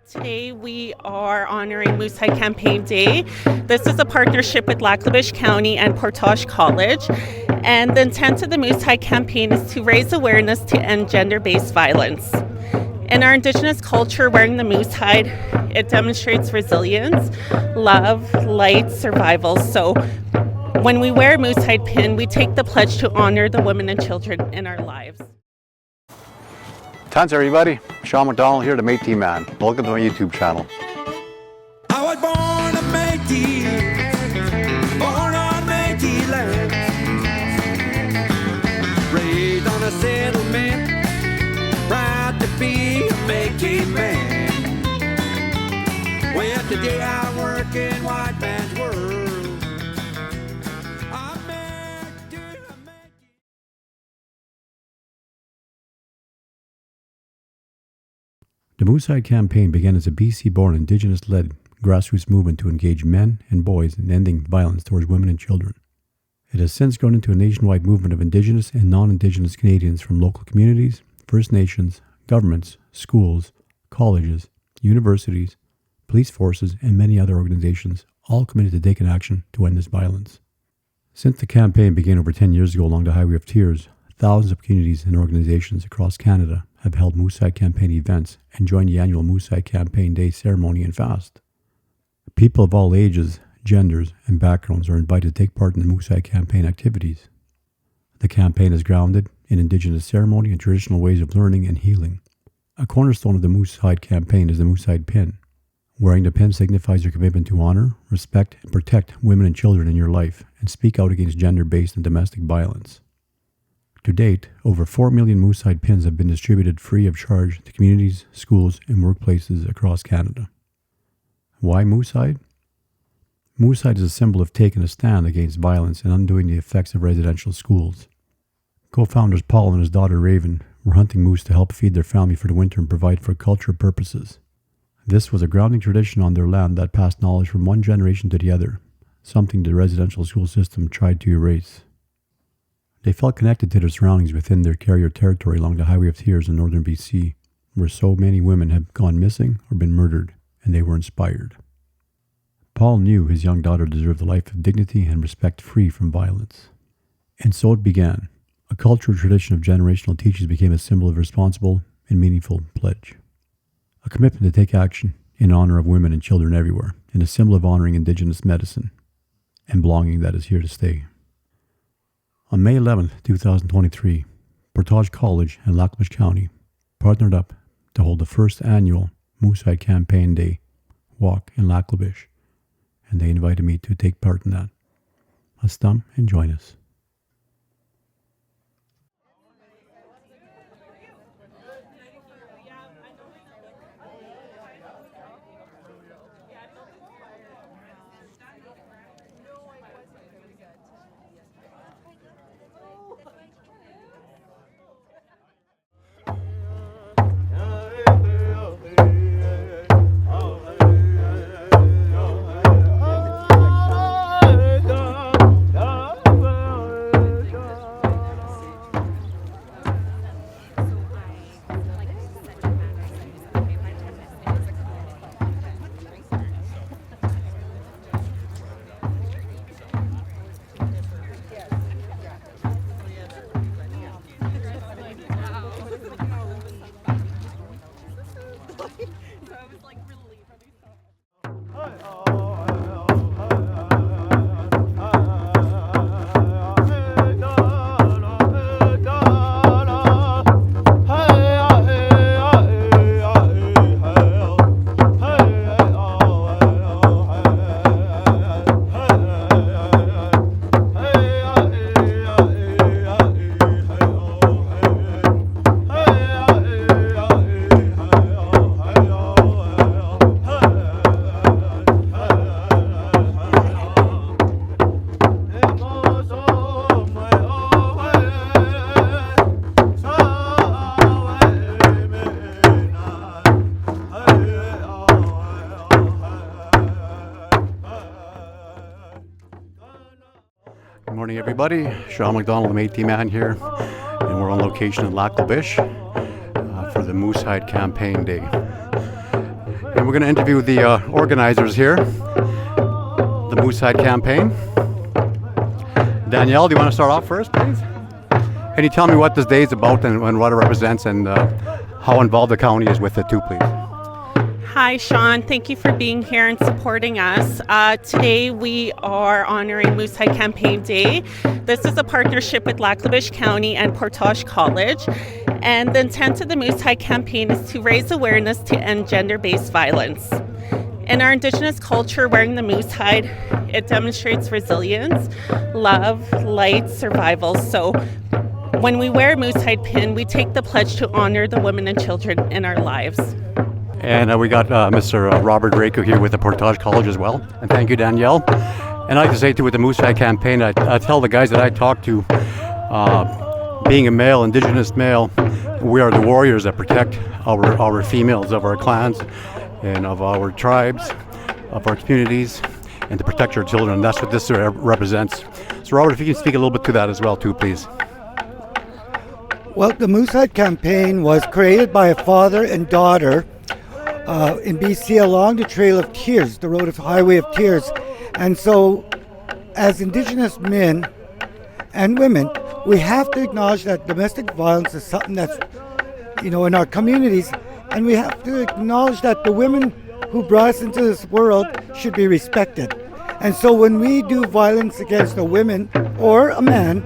Today we are honoring Moose Hide Campaign Day. This is a partnership with Lac La Biche County and Portage College. And the intent of the Moose Hide Campaign is to raise awareness to end gender-based violence. In our Indigenous culture, wearing the moose hide, it demonstrates resilience, love, light, survival. So when we wear a moose hide pin, we take the pledge to honor the women and children in our lives. Tansi everybody, Shawn McDonald here, the Métis Man. Welcome to my YouTube channel. I was born a Métis, born on Métis land, raised on a settlement, proud to be a Métis Man. Well, today I work in white man's world. The Moose Hide Campaign began as a BC-born, Indigenous-led grassroots movement to engage men and boys in ending violence towards women and children. It has since grown into a nationwide movement of Indigenous and non-Indigenous Canadians from local communities, First Nations, governments, schools, colleges, universities, police forces, and many other organizations, all committed to taking action to end this violence. Since the campaign began over 10 years ago along the Highway of Tears, thousands of communities and organizations across Canada have held Moose Hide Campaign events and joined the annual Moose Hide Campaign Day ceremony and fast. People of all ages, genders, and backgrounds are invited to take part in the Moose Hide Campaign activities. The campaign is grounded in Indigenous ceremony and traditional ways of learning and healing. A cornerstone of the Moose Hide Campaign is the Moose Hide Pin. Wearing the pin signifies your commitment to honor, respect, and protect women and children in your life and speak out against gender-based and domestic violence. To date, over 4 million Moose Hide pins have been distributed free of charge to communities, schools, and workplaces across Canada. Why Moose Hide? Moose Hide is a symbol of taking a stand against violence and undoing the effects of residential schools. Co-founders Paul and his daughter Raven were hunting moose to help feed their family for the winter and provide for cultural purposes. This was a grounding tradition on their land that passed knowledge from one generation to the other, something the residential school system tried to erase. They felt connected to their surroundings within their carrier territory along the Highway of Tears in northern BC, where so many women have gone missing or been murdered, and they were inspired. Paul knew his young daughter deserved a life of dignity and respect free from violence. And so it began. A cultural tradition of generational teachings became a symbol of responsible and meaningful pledge. A commitment to take action in honor of women and children everywhere, and a symbol of honoring Indigenous medicine and belonging that is here to stay. On May 11, 2023, Portage College and Lac La Biche County partnered up to hold the first annual Moose Hide Campaign Day walk in Lac La Biche, and they invited me to take part in that. Let's come and join us. Good morning, everybody. Shawn McDonald, the Métis Man here, and we're on location in Lac La Biche for the Moose Hide Campaign Day. And we're going to interview the organizers here, the Moose Hide campaign. Danielle, do you want to start off first, please? Can you tell me what this day is about and what it represents and how involved the county is with it too, please? Hi, Shawn. Thank you for being here and supporting us. Today we are honoring Moose Hide Campaign Day. This is a partnership with Lac La Biche County and Portage College. And the intent of the Moose Hide Campaign is to raise awareness to end gender-based violence. In our Indigenous culture, wearing the moose hide, it demonstrates resilience, love, light, survival. So when we wear a moose hide pin, we take the pledge to honor the women and children in our lives. And we got Mr. Robert Draco here with the Portage College as well. And thank you, Danielle. And I like to say too, with the Moose Hide campaign, I tell the guys that I talk to, being a male, Indigenous male, we are the warriors that protect our females of our clans and of our tribes, of our communities, and to protect our children. That's what this represents. So Robert, if you can speak a little bit to that as well too, please. Well, the Moose Hide campaign was created by a father and daughter in BC along the Trail of Tears, the road of Highway of Tears. And so, as Indigenous men and women, we have to acknowledge that domestic violence is something that's, in our communities, and we have to acknowledge that the women who brought us into this world should be respected. And so when we do violence against a woman or a man,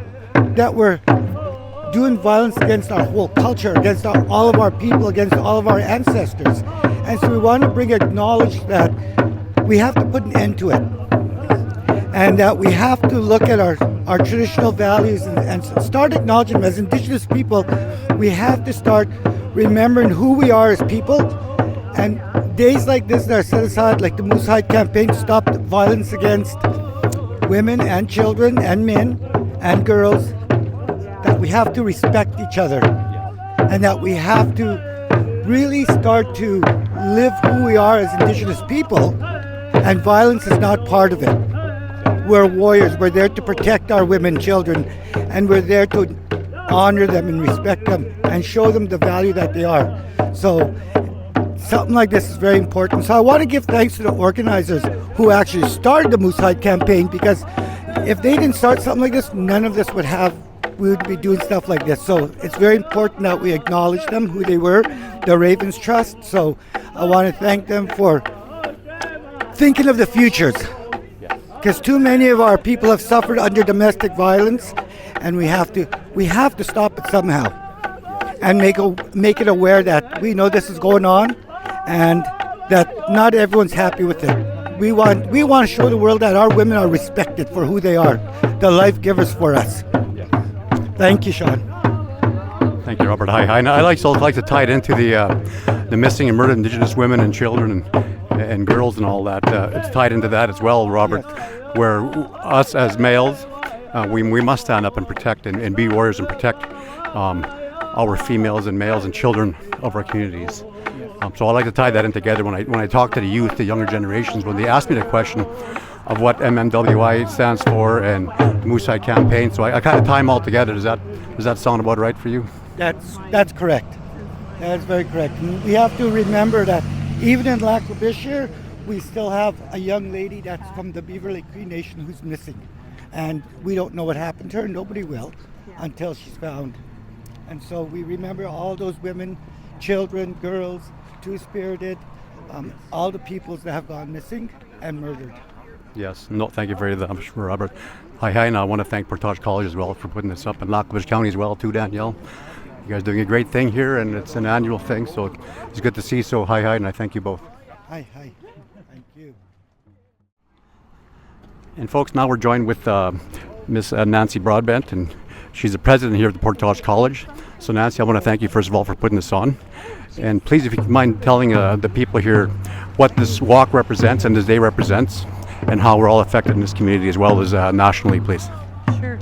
that we're doing violence against our whole culture, against all of our people, against all of our ancestors. And so we want to acknowledge that we have to put an end to it. And that we have to look at our traditional values and start acknowledging them. As Indigenous people, we have to start remembering who we are as people. And days like this that are set aside, like the Moose Hide campaign, to stop violence against women and children and men and girls, that we have to respect each other. And that we have to really start to live who we are as Indigenous people. And violence is not part of it. We're warriors. We're there to protect our women and children, and we're there to honor them and respect them and show them the value that they are. So something like this is very important. So I want to give thanks to the organizers who actually started the Moose Hide campaign, because if they didn't start something like this, none of this we would be doing stuff like this. So it's very important that we acknowledge them, who they were, the Ravens Trust. So I want to thank them for thinking of the futures. Because too many of our people have suffered under domestic violence, and we have to stop it somehow, and make it aware that we know this is going on, and that not everyone's happy with it. We want to show the world that our women are respected for who they are, the life givers for us. Thank you, Shawn. Thank you, Robert. Hi. And I like to tie it into the missing and murdered Indigenous women and children and girls and all that. It's tied into that as well, Robert, yes. Where us as males, we must stand up and protect and be warriors and protect our females and males and children of our communities. So I like to tie that in together when I talk to the youth, the younger generations, when they ask me the question of what MMWI stands for and the Moose Hide campaign. So I kind of tie them all together. Does that sound about right for you? That's correct. That's very correct. And we have to remember that even in Lac La Biche here, we still have a young lady that's from the Beaver Lake Cree Nation who's missing. And we don't know what happened to her. Nobody will until she's found. And so we remember all those women, children, girls, Two-Spirited, all the peoples that have gone missing and murdered. Yes. No, thank you very much, Robert. Hi, and I want to thank Portage College as well for putting this up, and Lac La Biche County as well too, Danielle. You guys are doing a great thing here, and it's an annual thing, so it's good to see. So hi, and I thank you both. Hi. Thank you. And folks, now we're joined with Miss Nancy Broadbent, and she's the president here at the Portage College. So Nancy, I want to thank you first of all for putting this on. And please, if you mind telling the people here what this walk represents and this day represents, and how we're all affected in this community as well as nationally, please. Sure.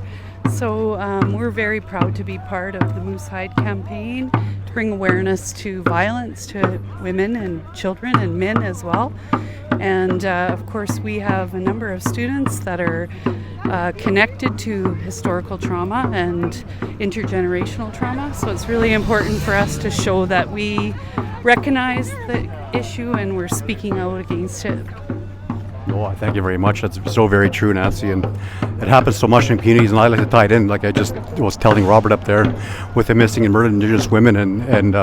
So we're very proud to be part of the Moose Hide campaign to bring awareness to violence to women and children and men as well. And of course we have a number of students that are connected to historical trauma and intergenerational trauma. So it's really important for us to show that we recognize the issue and we're speaking out against it. No, I thank you very much. That's so very true, Nancy, and it happens so much in communities, and I like to tie it in, like I just was telling Robert up there, with the missing and murdered Indigenous women and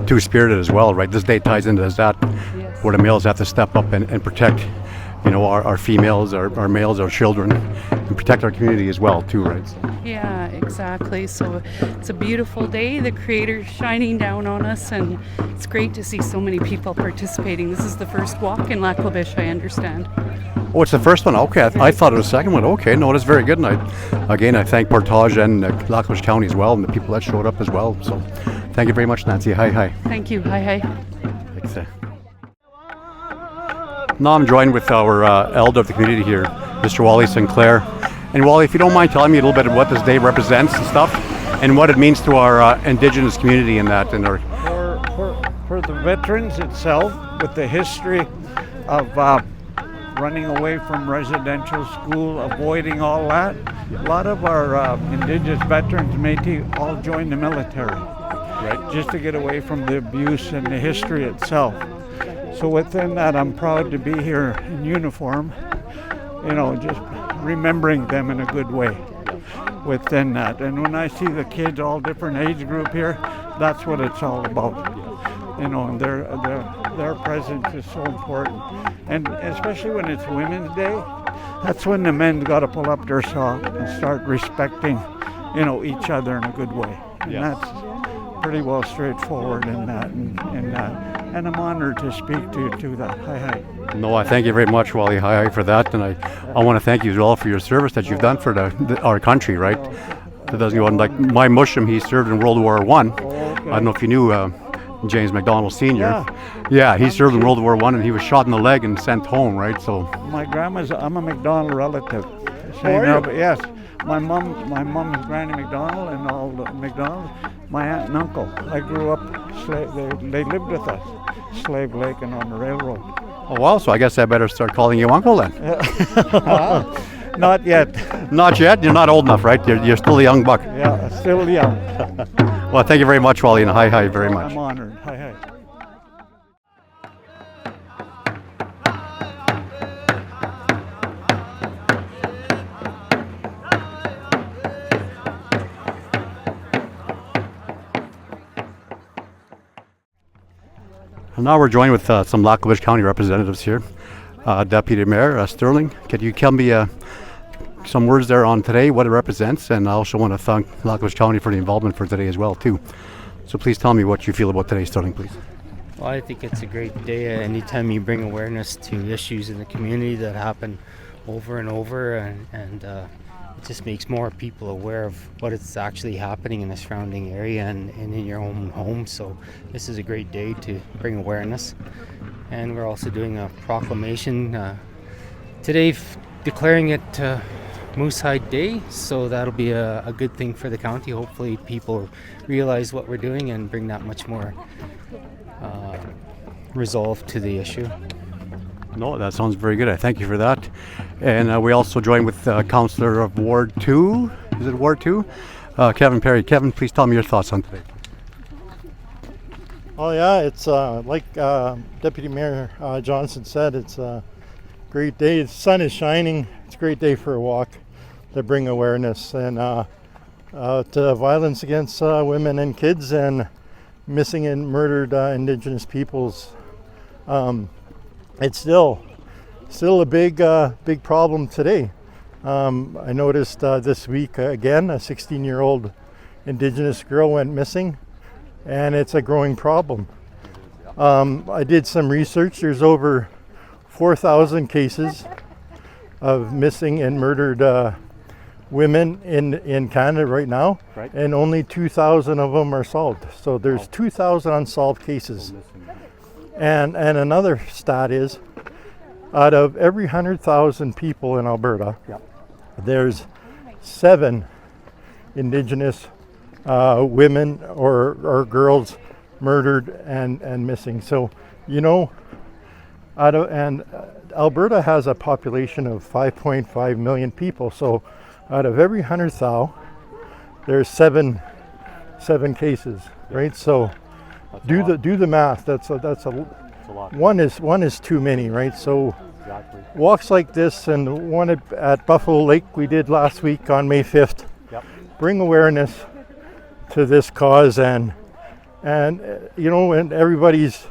Two-Spirited as well, right? This day ties into that, Yes. where the males have to step up and protect, our females, our males, our children, and protect our community as well, too, right? So, Yeah, exactly. So it's a beautiful day. The Creator's shining down on us, and it's great to see so many people participating. This is the first walk in Lac La Biche, I understand. oh, it's the first one? Okay, I thought it was the second one. Okay, no, that's very good. And I thank Portage and Lac La Biche County as well, and the people that showed up as well. So thank you very much, Nancy. Hi. Thank you. Hi. Thanks. Now I'm joined with our elder of the community here, Mr. Wally Sinclair. And Wally, if you don't mind telling me a little bit of what this day represents and stuff, and what it means to our Indigenous community in that, and our For the veterans itself, with the history of running away from residential school, avoiding all that, a lot of our Indigenous veterans, Métis, all joined the military, right? Just to get away from the abuse and the history itself. So within that, I'm proud to be here in uniform, just remembering them in a good way within that. And when I see the kids, all different age group here, that's what it's all about. And their presence is so important. And especially when it's Women's Day, that's when the men's got to pull up their socks and start respecting, each other in a good way. And that's pretty well straightforward in that. And I'm honored to speak to that. Hi. No, I thank you very much, Wally. Hi for that, and I want to thank you as well for your service that you've done for our country, right? That doesn't go on. Like my mushroom, he served in World War I. I don't know if you knew James McDonald Sr. Yeah, he served in World War I, and he was shot in the leg and sent home, right? So I'm a McDonald relative. Yes. My mom is Granny McDonald and all the McDonalds. My aunt and uncle. I grew up, they lived with us, Slave Lake and on the railroad. Oh wow, so I guess I better start calling you uncle then. Not yet. Not yet? You're not old enough, right? You're still a young buck. Yeah, still young. Well, thank you very much, Wally, and hi very much. I'm honored. Hi. And now we're joined with some Lac La Biche County representatives here. Deputy Mayor Sterling, can you tell me some words there on today, what it represents? And I also want to thank Lac La Biche County for the involvement for today as well, too. So please tell me what you feel about today, Sterling, please. Well, I think it's a great day. Anytime you bring awareness to issues in the community that happen over and over, and it just makes more people aware of what is actually happening in the surrounding area and in your own home. So this is a great day to bring awareness. And we're also doing a proclamation today declaring it Moose Hide Day, so that'll be a good thing for the county. Hopefully people realize what we're doing and bring that much more resolve to the issue. No, that sounds very good. I thank you for that. And we also join with Councillor of Ward 2. Is it Ward 2? Kevin Perry. Kevin, please tell me your thoughts on today. Oh yeah, it's like Deputy Mayor Johnson said, it's a great day. The sun is shining. It's a great day for a walk to bring awareness and to violence against women and kids and missing and murdered Indigenous peoples. It's still a big problem today. I noticed this week again a 16-year-old Indigenous girl went missing, and it's a growing problem. I did some research. There's over 4,000 cases of missing and murdered women in Canada right now, and only 2,000 of them are solved. So there's 2,000 unsolved cases. And another stat is, out of every 100,000 people in Alberta, there's 7 Indigenous women or girls murdered and missing. So, Alberta has a population of 5.5 million people. So out of every 100,000, there's seven cases, right? So do the math. That's a lot. one is too many, right? So Exactly. walks like this and one at Buffalo Lake we did last week on May 5th. Yep. Bring awareness to this cause and everybody's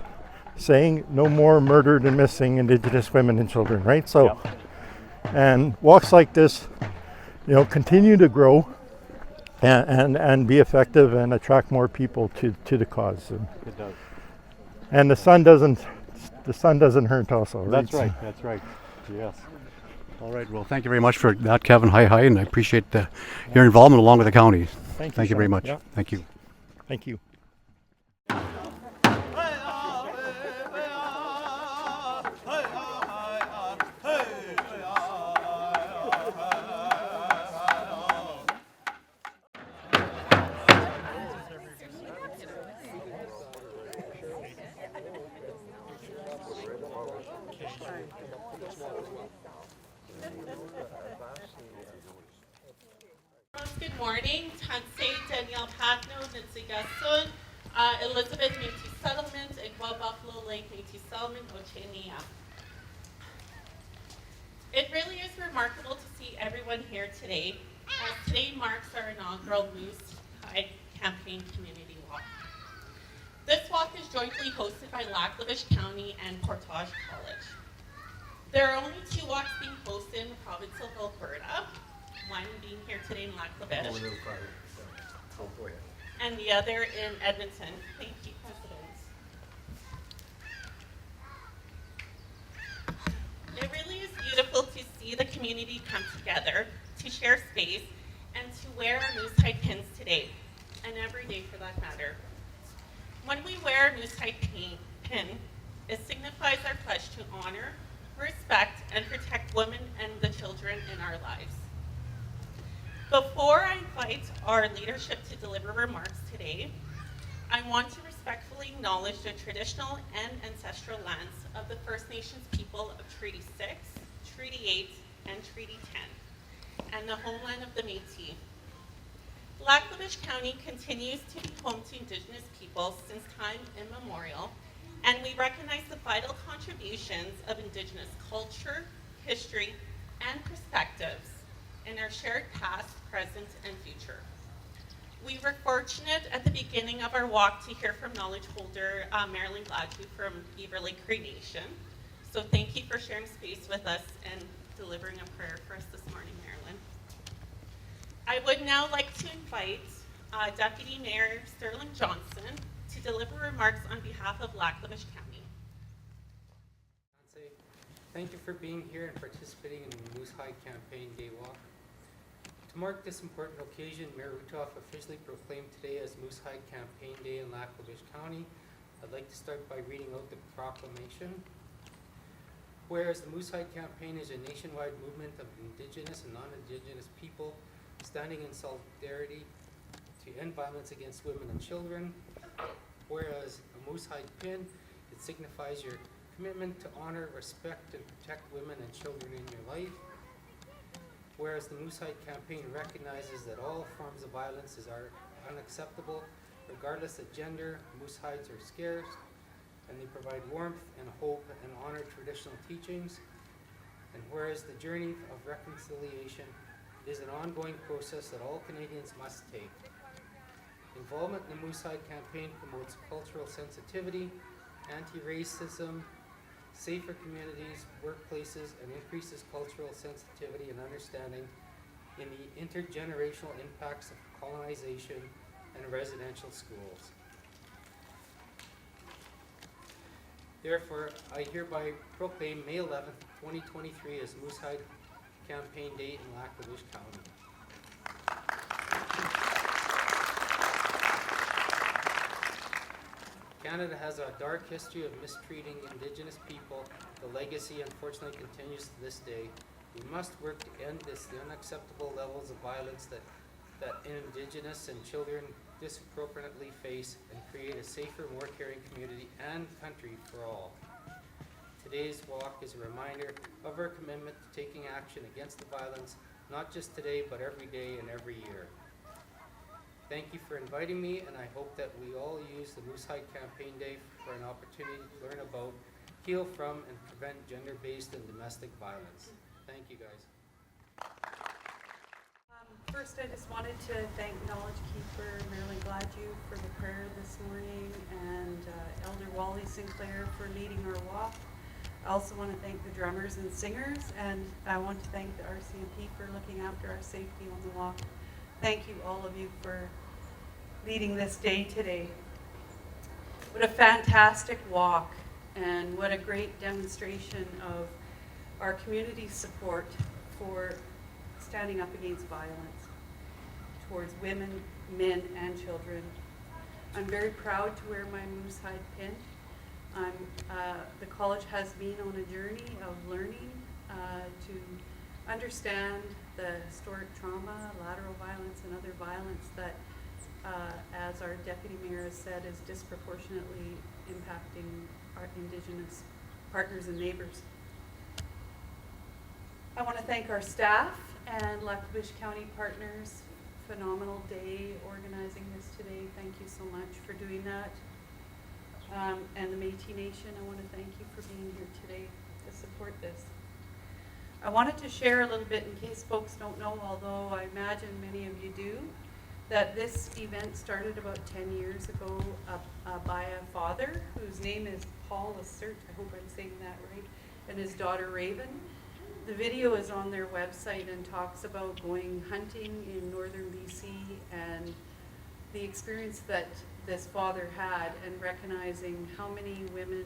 saying no more murdered and missing Indigenous women and children, right? So, Yep. and walks like this, continue to grow and be effective and attract more people to the cause. It does. And the sun doesn't hurt also. Right? That's right. That's right. Yes. All right. Well, thank you very much for that, Kevin. Hi, and I appreciate your involvement along with the county. Thank you very Shawn. much. Yeah. Thank you. Thank you. Good morning. Tansi, Danielle Patno, Nitsigasun, Elizabeth Métis Settlement, Igwa Buffalo Lake Métis Settlement, Ochenia. It really is remarkable to see everyone here today, as today marks our inaugural Moose Hide Campaign Community Walk. This walk is jointly hosted by Lac La Biche County and Portage College. There are only 2 walks being hosted in the province of Alberta, one being here today in Lac La Biche, and the other in Edmonton. Thank you, President. It really is beautiful to see the community come together to share space and to wear our moose hide pins today, and every day for that matter. When we wear a moose hide pin, it signifies our pledge to honor, respect, and protect women and the children in our lives. Before I invite our leadership to deliver remarks today, I want to respectfully acknowledge the traditional and ancestral lands of the First Nations people of Treaty 6, Treaty 8, and Treaty 10, and the homeland of the Métis. Lac La Biche County continues to be home to Indigenous people since time immemorial, and we recognize the vital contributions of Indigenous culture, history, and perspectives in our shared past, present, and future. We were fortunate at the beginning of our walk to hear from knowledge holder Marilyn Gladue from Beaver Lake Cree Nation. So thank you for sharing space with us and delivering a prayer for us this morning, Marilyn. I would now like to invite Deputy Mayor Sterling Johnson to deliver remarks on behalf of Lac La Biche County. Thank you for being here and participating in the Moose Hide Campaign Day Walk. To mark this important occasion, Mayor Rutoff officially proclaimed today as Moose Hide Campaign Day in Lac La Biche County. I'd like to start by reading out the proclamation. Whereas the Moose Hide Campaign is a nationwide movement of Indigenous and non-Indigenous people standing in solidarity to end violence against women and children. Whereas a Moose Hide pin, it signifies your commitment to honor, respect, and protect women and children in your life. Whereas the Moose Hide Campaign recognizes that all forms of violence are unacceptable, regardless of gender. Moose hides are scarce, and they provide warmth and hope and honor traditional teachings. And whereas the journey of reconciliation is an ongoing process that all Canadians must take. Involvement in the Moose Hide Campaign promotes cultural sensitivity, anti-racism, safer communities, workplaces, and increases cultural sensitivity and understanding in the intergenerational impacts of colonization and residential schools. Therefore, I hereby proclaim May 11th, 2023 as Moose Hide Campaign Day in Lac La Biche County. Canada has a dark history of mistreating Indigenous people. The legacy unfortunately continues to this day. We must work to end the unacceptable levels of violence that Indigenous and children disproportionately face and create a safer, more caring community and country for all. today's walk is a reminder of our commitment to taking action against the violence, not just today, but every day and every year. Thank you for inviting me, and I hope that we all use the Moose Hide Campaign Day for an opportunity to learn about, heal from, and prevent gender-based and domestic violence. Thank you, guys. First, I just wanted to thank Knowledge Keeper Marilyn Gladue for the prayer this morning, and Elder Wally Sinclair for leading our walk. I also want to thank the drummers and singers, and I want to thank the RCMP for looking after our safety on the walk. Thank you, all of you, for leading this day today. What a fantastic walk, and what a great demonstration of our community's support for standing up against violence towards women, men, and children. I'm very proud to wear my Moose Hide pin. The college has been on a journey of learning to understand the historic trauma, lateral violence, and other violence that, as our Deputy Mayor has said, is disproportionately impacting our Indigenous partners and neighbors. I want to thank our staff and Lac La Biche County partners. Phenomenal day organizing this today. Thank you so much for doing that. And the Métis Nation, I want to thank you for being here today to support this. I wanted to share a little bit, in case folks don't know, although I imagine many of you do, that this event started about 10 years ago by a father whose name is Paul Assert, I hope I'm saying that right, and his daughter Raven. The video is on their website and talks about going hunting in northern BC and the experience that this father had, and recognizing how many women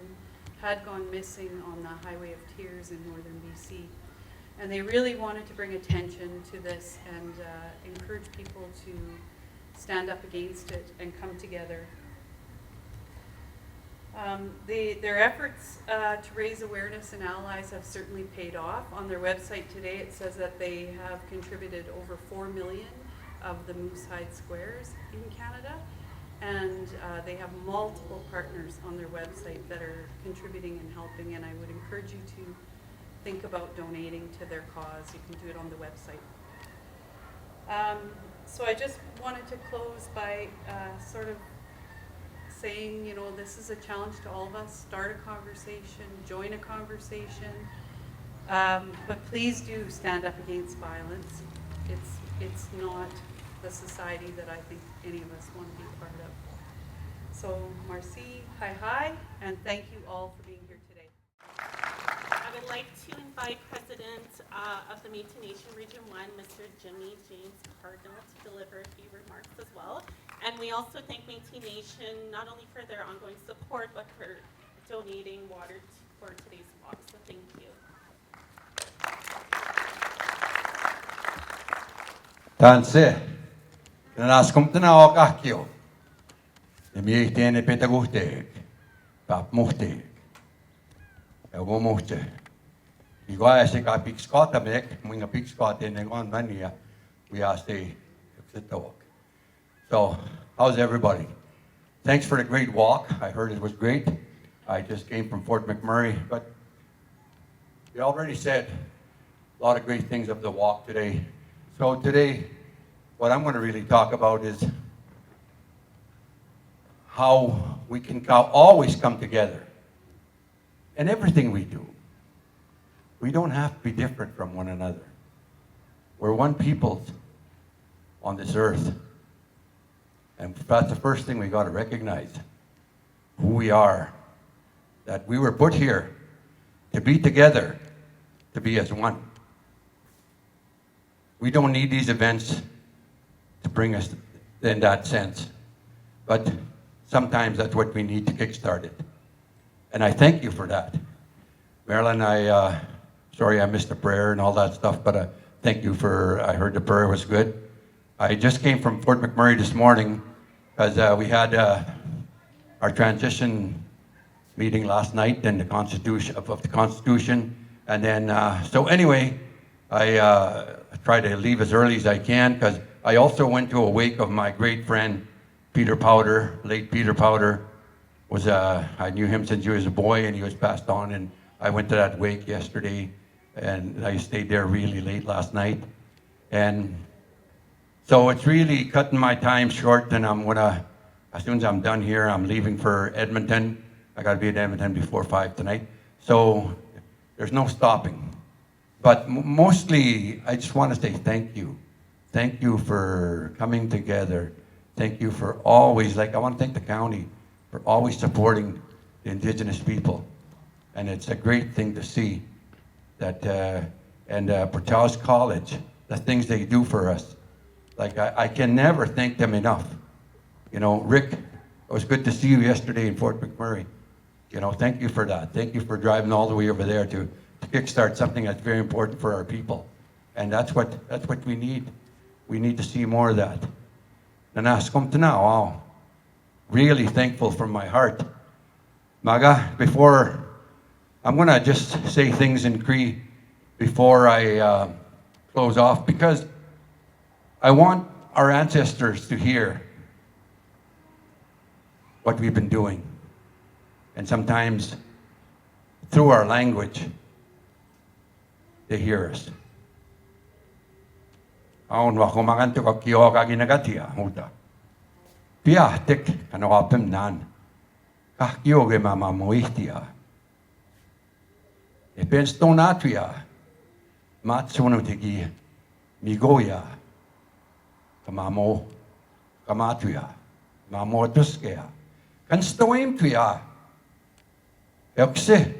had gone missing on the Highway of Tears in northern BC. And they really wanted to bring attention to this and encourage people to stand up against it and come together. Their efforts to raise awareness and allies have certainly paid off. On their website today it says that they have contributed over 4 million of the Moose Hide squares in Canada, and they have multiple partners on their website that are contributing and helping, and I would encourage you to think about donating to their cause. You can do it on the website. So I just wanted to close by sort of saying, you know, this is a challenge to all of us. Start a conversation, join a conversation, but please do stand up against violence. It's not the society that I think any of us want to be part of. So, merci, hi, and thank you all for being here today. I would like to invite President of the Métis Nation Region 1, Mr. Jimmy James Cardinal, to deliver a few remarks as well. And we also thank Métis Nation not only for their ongoing support, but for donating water for today's walk. So thank you. Tansi, Kinanâskomitin aakahkio. Ja miehtieni petä kuhteek, päät muhteek. Ja kun muhtee. Iga ajasekaan piks kaatamek, muinga piks kaatenen on mani ja viasti yksitawak. So, how's everybody? Thanks for the great walk. I heard it was great. I just came from Fort McMurray, but you already said a lot of great things of the walk today. So today, what I'm going to really talk about is how we can always come together in everything we do. We don't have to be different from one another. We're one people on this earth. And that's the first thing we got to recognize, who we are, that we were put here to be together, to be as one. We don't need these events to bring us in that sense, but sometimes that's what we need to kickstart it. And I thank you for that. Marilyn, sorry I missed the prayer and all that stuff, but thank you I heard the prayer was good. I just came from Fort McMurray this morning because we had our transition meeting last night and the Constitution of the Constitution, and then so anyway, I try to leave as early as I can because I also went to a wake of my great friend Peter Powder. Late Peter Powder was I knew him since he was a boy, and he was passed on in I went to that wake yesterday, and I stayed there really late last night. And so it's really cutting my time short, and I'm gonna, as soon as I'm done here, I'm leaving for Edmonton. I gotta be in Edmonton before 5 tonight. So there's no stopping. But mostly, I just want to say thank you. Thank you for coming together. Thank you for always, I want to thank the county for always supporting the Indigenous people. And it's a great thing to see that, and Portage College, the things they do for us. I can never thank them enough. You know, Rick, it was good to see you yesterday in Fort McMurray. You know, thank you for that. Thank you for driving all the way over there to kickstart something that's very important for our people. And that's what we need. We need to see more of that. Kinanâskomitin, wow. Really thankful from my heart. Maga, before, I'm gonna just say things in Cree before I close off, because I want our ancestors to hear what we've been doing. And sometimes, through our language, they hear us. Aon wa kumaganto ka kio ka ginagatia huta. Pia tek kana wapem nan. Ka kio ge mama moihtia. E penston atria. Matsono tegi migoya. Kamamo kamatria. Mamo tuskea. Kan stoim tria. Eukse,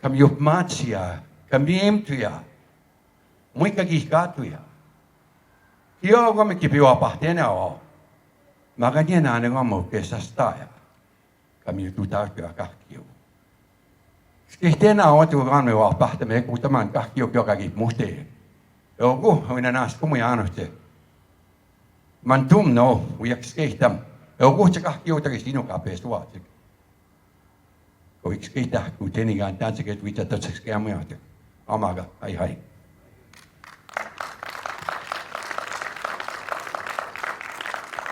kam yupmatsia, kam yemtuya, muika gikatuya. Kio gome kipiwa pahtena o, maganya na ngamo kesastaya, kam yututatuya kakio. Skihtena o tu gane wa pahteme kutaman kakio kio kagip muste. Ogu, Kinanâskomitin. Mantum no, uyak skihtam. Ogu kakio tagisino kapesuatik. Ko ikskita ku tenigan Tansi ket wita tatsaskiamuate. Amaga, hai.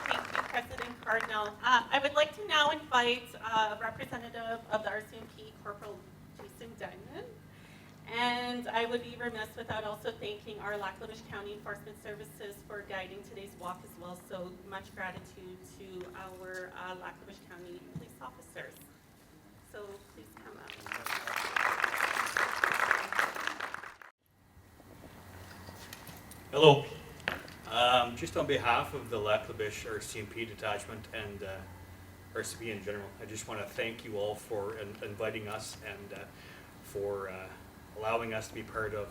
Thank you, President Cardinal. I would like to now invite a representative of the RCMP, Corporal Jason Diamond. And I would be remiss without also thanking our Lac La Biche County Enforcement Services for guiding today's walk as well. So much gratitude to our Lac La Biche County police officers. So please come up. Hello. Just on behalf of the Lac La Biche RCMP detachment and RCMP in general, I just want to thank you all for inviting us and for allowing us to be part of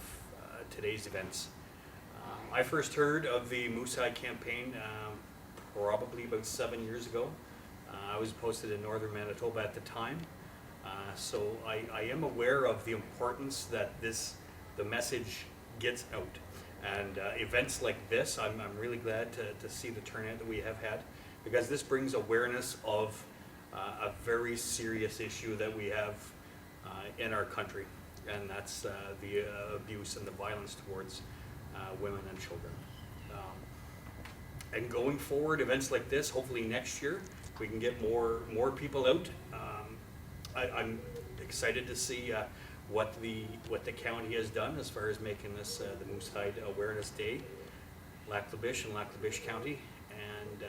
today's events. I first heard of the Moose Hide campaign probably about 7 years ago. I was posted in northern Manitoba at the time. So I am aware of the importance that the message gets out. And events like this, I'm really glad to see the turnout that we have had, because this brings awareness of a very serious issue that we have in our country, and that's the abuse and the violence towards women and children. And going forward, events like this, hopefully next year, we can get more people out. I'm excited to see what the county has done as far as making this the Moose Hide Awareness Day, Lac La Biche and Lac La Biche County. And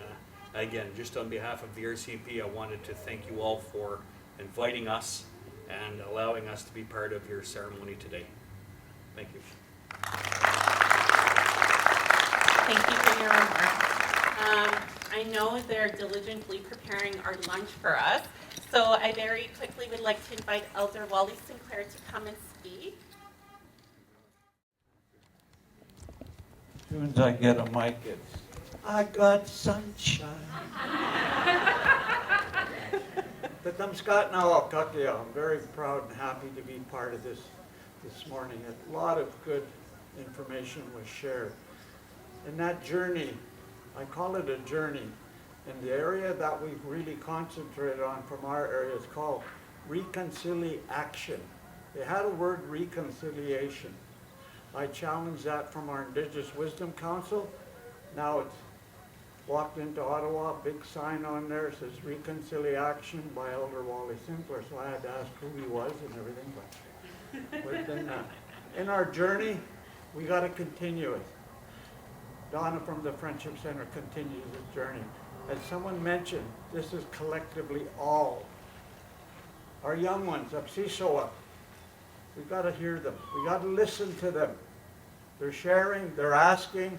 again, just on behalf of the RCMP, I wanted to thank you all for inviting us and allowing us to be part of your ceremony today. Thank you. Thank you for your remarks. I know they're diligently preparing our lunch for us. So I very quickly would like to invite Elder Wally Sinclair to come and speak. As soon as I get a mic, it's, I got sunshine. But I'm Scott Nawakakia. I'm very proud and happy to be part of this morning. A lot of good information was shared. And that journey, I call it a journey. And the area that we've really concentrated on from our area is called reconciliation. They had a word reconciliation. I challenged that from our Indigenous Wisdom Council. Now it's Walked into Ottawa, big sign on there says Reconciliation by Elder Wally Sinclair, so I had to ask who he was and everything. But then, in our journey, we got to continue it. Donna from the Friendship Center continues the journey. As someone mentioned, this is collectively all. Our young ones up Sisoa, we got to hear them. We got to listen to them. They're sharing, they're asking.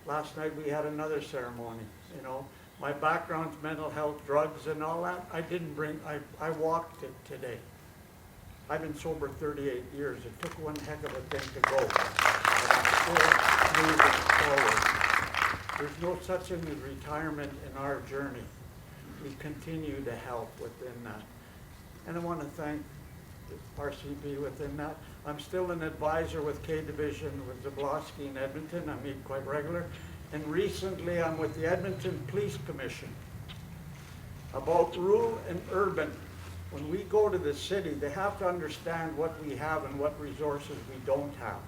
Last night we had another ceremony, you know. My background's mental health, drugs and all that. I walked it today. I've been sober 38 years. It took one heck of a thing to go. But I'm still moving forward. There's no such thing as retirement in our journey. We continue to help within that. And I want to thank the RCMP within that. I'm still an advisor with K Division with Zablosky in Edmonton. I meet quite regular. And recently I'm with the Edmonton Police Commission about rural and urban. When we go to the city, they have to understand what we have and what resources we don't have.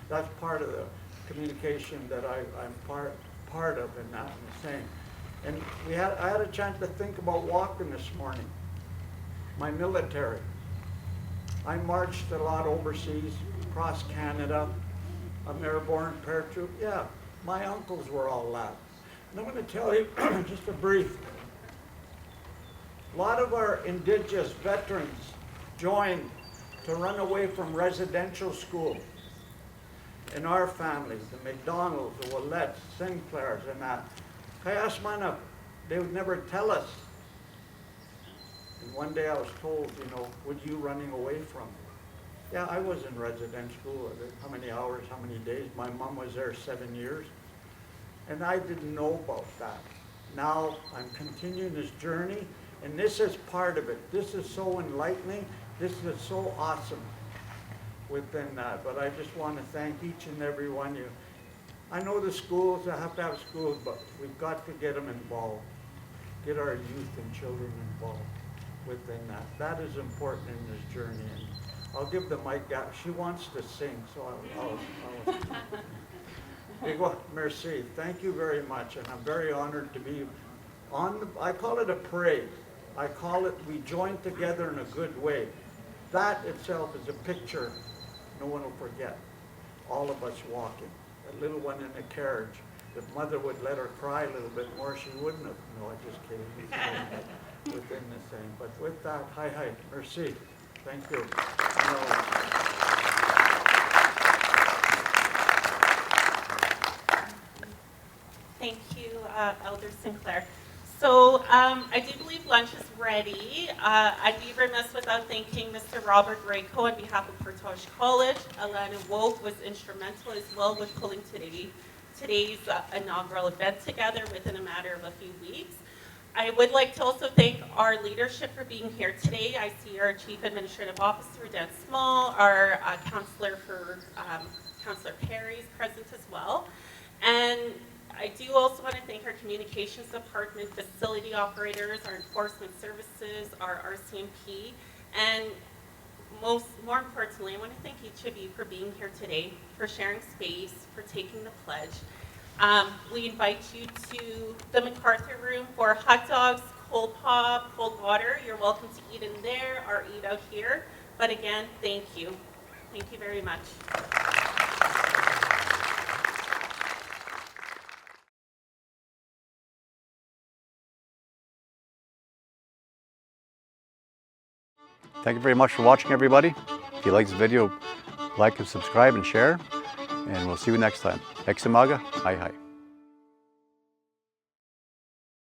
That's part of the communication that I'm part of in that I'm saying. And I had a chance to think about walking this morning. My military. I marched a lot overseas, across Canada. I'm airborne paratroop. Yeah, my uncles were all that. And I'm going to tell you just a brief. A lot of our Indigenous veterans joined to run away from residential school. In our families, the McDonalds, the Willettes, Sinclairs, and that. Kayasmana, they would never tell us. And one day I was told, you know, what are you running away from? Yeah, I was in residential school. How many hours, how many days? My mom was there 7 years. And I didn't know about that. Now I'm continuing this journey, and this is part of it. This is so enlightening. This is so awesome within that. But I just want to thank each and every one of you. I know the schools, I have to have schools, but we've got to get them involved. Get our youth and children involved within that. That is important in this journey. And I'll give the mic out. She wants to sing, so I'll merci. Thank you very much, and I'm very honored to be on I call it a parade. I call it we join together in a good way. That itself is a picture no one will forget. All of us walking. That little one in the carriage. If mother would let her cry a little bit more, she wouldn't have. No, I'm just kidding. Within the same. But with that, hi, merci. Thank you. Thank you, Elder Sinclair. So I do believe lunch is ready. I'd be remiss without thanking Mr. Robert Rayco on behalf of Portage College. Alana Woke was instrumental as well with pulling today's inaugural event together within a matter of a few weeks. I would like to also thank our leadership for being here today. I see our Chief Administrative Officer, Dan Small, our Councillor Perry is present as well. And I do also want to thank our Communications Department, facility operators, our enforcement services, our RCMP, and more importantly, I want to thank each of you for being here today, for sharing space, for taking the pledge. We invite you to the MacArthur Room for hot dogs, cold pop, cold water. You're welcome to eat in there or eat out here. But again, thank you. Thank you very much. Thank you very much for watching, everybody. If you like this video, like and subscribe and share. And we'll see you next time. Examaga, hi.